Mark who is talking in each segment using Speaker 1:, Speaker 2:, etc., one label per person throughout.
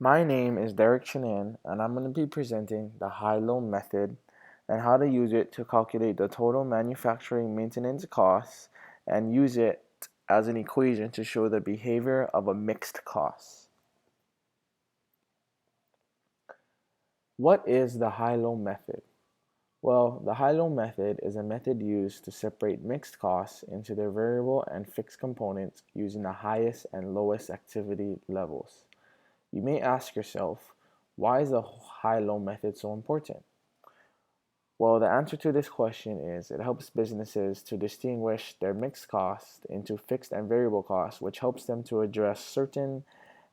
Speaker 1: My name is Derek Chanan, and I'm going to be presenting the high-low method and how to use it to calculate the total manufacturing maintenance costs and use it as an equation to show the behavior of a mixed cost. What is the high-low method? Well, the high-low method is a method used to separate mixed costs into their variable and fixed components using the highest and lowest activity levels. You may ask yourself, why is the high-low method so important? Well, the answer to this question is it helps businesses to distinguish their mixed costs into fixed and variable costs, which helps them to address certain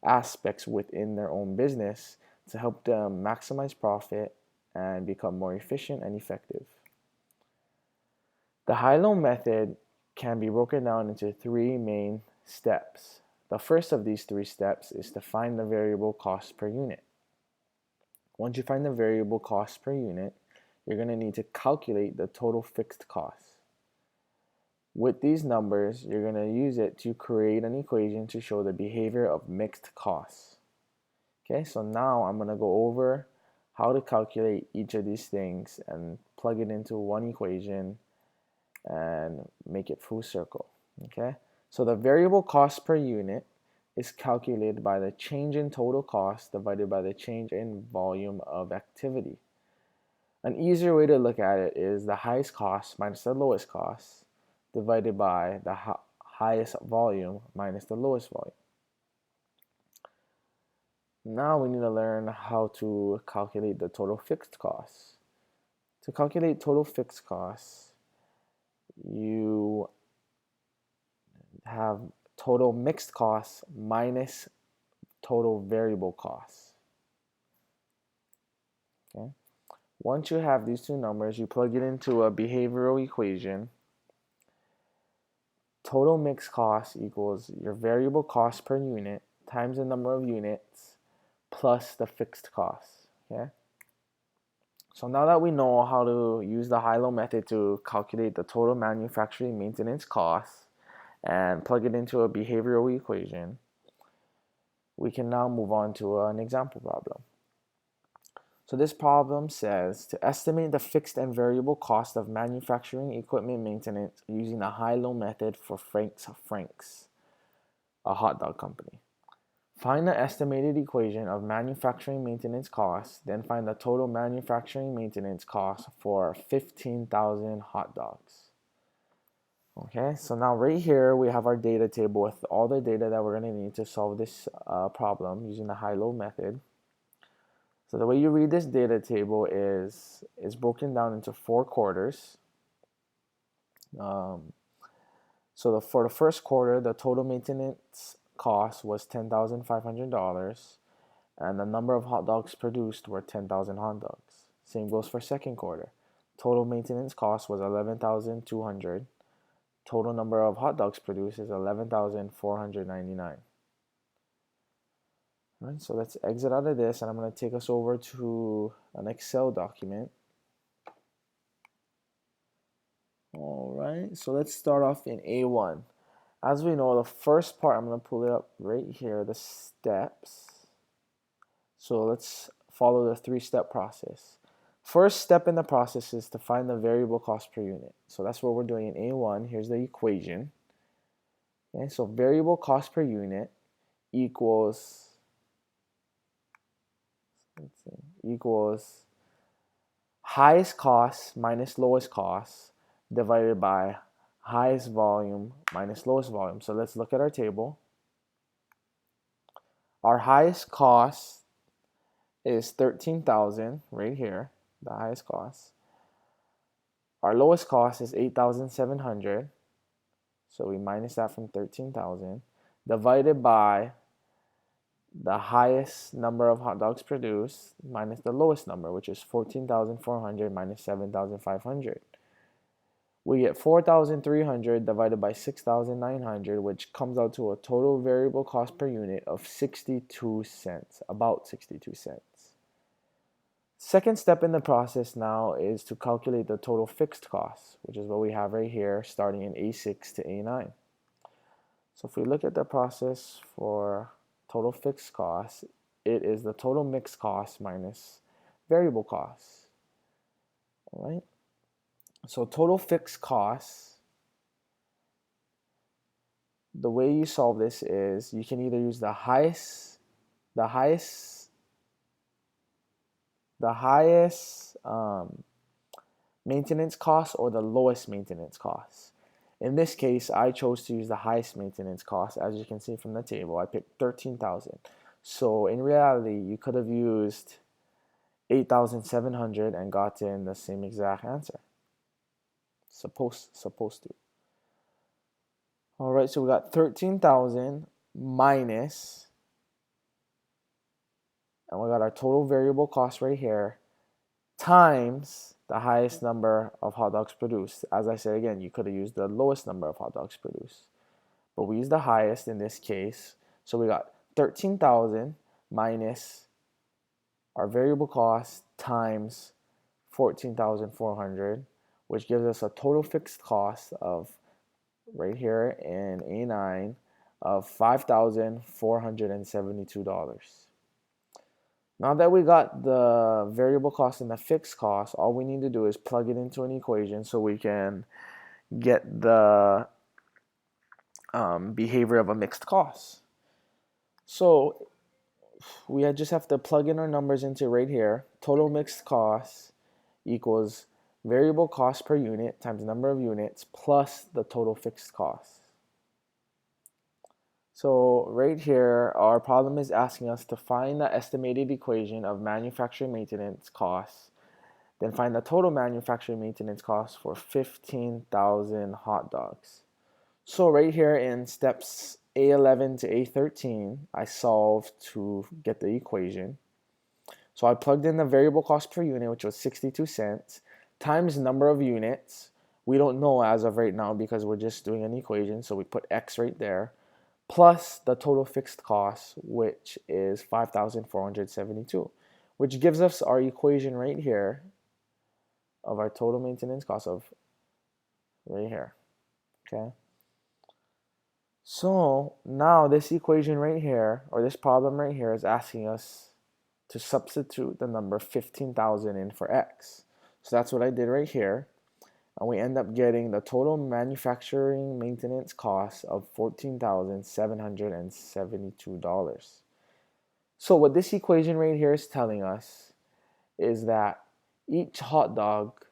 Speaker 1: aspects within their own business to help them maximize profit and become more efficient and effective. The high-low method can be broken down into three main steps. The first of these three steps is to find the variable cost per unit. Once you find the variable cost per unit, you're going to need to calculate the total fixed costs. With these numbers, you're going to use it to create an equation to show the behavior of mixed costs. Okay, so now I'm going to go over how to calculate each of these things and plug it into one equation and make it full circle. Okay, so the variable cost per unit is calculated by the change in total cost divided by the change in volume of activity. An easier way to look at it is the highest cost minus the lowest cost divided by the highest volume minus the lowest volume. Now we need to learn how to calculate the total fixed costs. To calculate total fixed costs, you have total mixed costs minus total variable costs. Okay. Once you have these two numbers, you plug it into a behavioral equation. Total mixed cost equals your variable cost per unit times the number of units plus the fixed costs. Okay. So now that we know how to use the high-low method to calculate the total manufacturing maintenance costs and plug it into a behavioral equation, we can now move on to an example problem. So this problem says to estimate the fixed and variable cost of manufacturing equipment maintenance using the high-low method for Frank's, a hot dog company. Find the estimated equation of manufacturing maintenance costs, then find the total manufacturing maintenance cost for 15,000 hot dogs. Okay, so now right here we have our data table with all the data that we're going to need to solve this problem using the high-low method. So the way you read this data table is broken down into 4 quarters. So for the first quarter, the total maintenance cost was $10,500, and the number of hot dogs produced were 10,000 hot dogs. Same goes for second quarter. Total maintenance cost was 11,200. Total number of hot dogs produced is 11,499. All right, so let's exit out of this, and I'm going to take us over to an Excel document. All right, so let's start off in A1. As we know, the first part, I'm going to pull it up right here, the steps. So let's follow the 3-step process. First step in the process is to find the variable cost per unit. So that's what we're doing in A1. Here's the equation. Okay, so variable cost per unit equals highest cost minus lowest cost divided by highest volume minus lowest volume. So let's look at our table. Our highest cost is 13,000 right here, the highest cost. Our lowest cost is 8,700. So we minus that from 13,000 divided by the highest number of hot dogs produced minus the lowest number, which is 14,400 minus 7,500. We get 4,300 divided by 6,900, which comes out to a total variable cost per unit of 62 cents, about 62 cents. Second step in the process now is to calculate the total fixed costs, which is what we have right here, starting in A6 to A9. So if we look at the process for total fixed costs, it is the total mixed cost minus variable costs. All right. So total fixed costs, the way you solve this is you can either use the highest maintenance cost or the lowest maintenance cost. In this case, I chose to use the highest maintenance cost. As you can see from the table, I picked 13,000. So in reality, you could have used 8,700 and gotten the same exact answer. Supposed to. All right, so we got 13,000 minus, and we got our total variable cost right here, times the highest number of hot dogs produced. As I said again, you could have used the lowest number of hot dogs produced, but we used the highest in this case. So we got 13,000 minus our variable cost times 14,400, which gives us a total fixed cost of, right here in A9, of $5,472. Now that we got the variable cost and the fixed cost, all we need to do is plug it into an equation so we can get the behavior of a mixed cost. So we just have to plug in our numbers into right here. Total mixed cost equals variable cost per unit times number of units plus the total fixed cost. So right here, our problem is asking us to find the estimated equation of manufacturing maintenance costs, then find the total manufacturing maintenance cost for 15,000 hot dogs. So right here in steps A11 to A13, I solved to get the equation. So I plugged in the variable cost per unit, which was 62 cents, times number of units. We don't know as of right now because we're just doing an equation, so we put X right there, plus the total fixed cost, which is 5,472, which gives us our equation right here of our total maintenance cost of right here. Okay. So now this equation right here, or this problem right here, is asking us to substitute the number 15,000 in for X. So that's what I did right here. And we end up getting the total manufacturing maintenance cost of $14,772. So what this equation right here is telling us is that each hot dog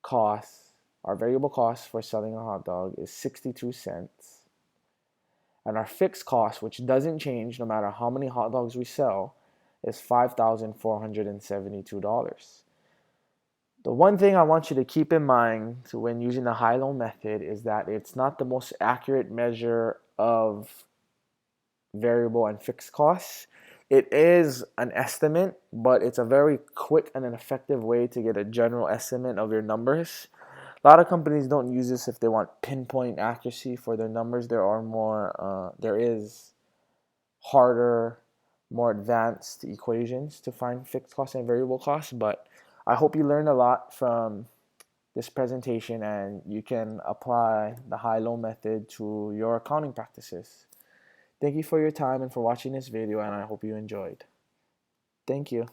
Speaker 1: cost, our variable cost for selling a hot dog, is 62 cents. And our fixed cost, which doesn't change no matter how many hot dogs we sell, is $5,472. The one thing I want you to keep in mind when using the high-low method is that it's not the most accurate measure of variable and fixed costs. It is an estimate, but it's a very quick and an effective way to get a general estimate of your numbers. A lot of companies don't use this if they want pinpoint accuracy for their numbers. There is harder, more advanced equations to find fixed costs and variable costs, but I hope you learned a lot from this presentation and you can apply the high-low method to your accounting practices. Thank you for your time and for watching this video, and I hope you enjoyed. Thank you.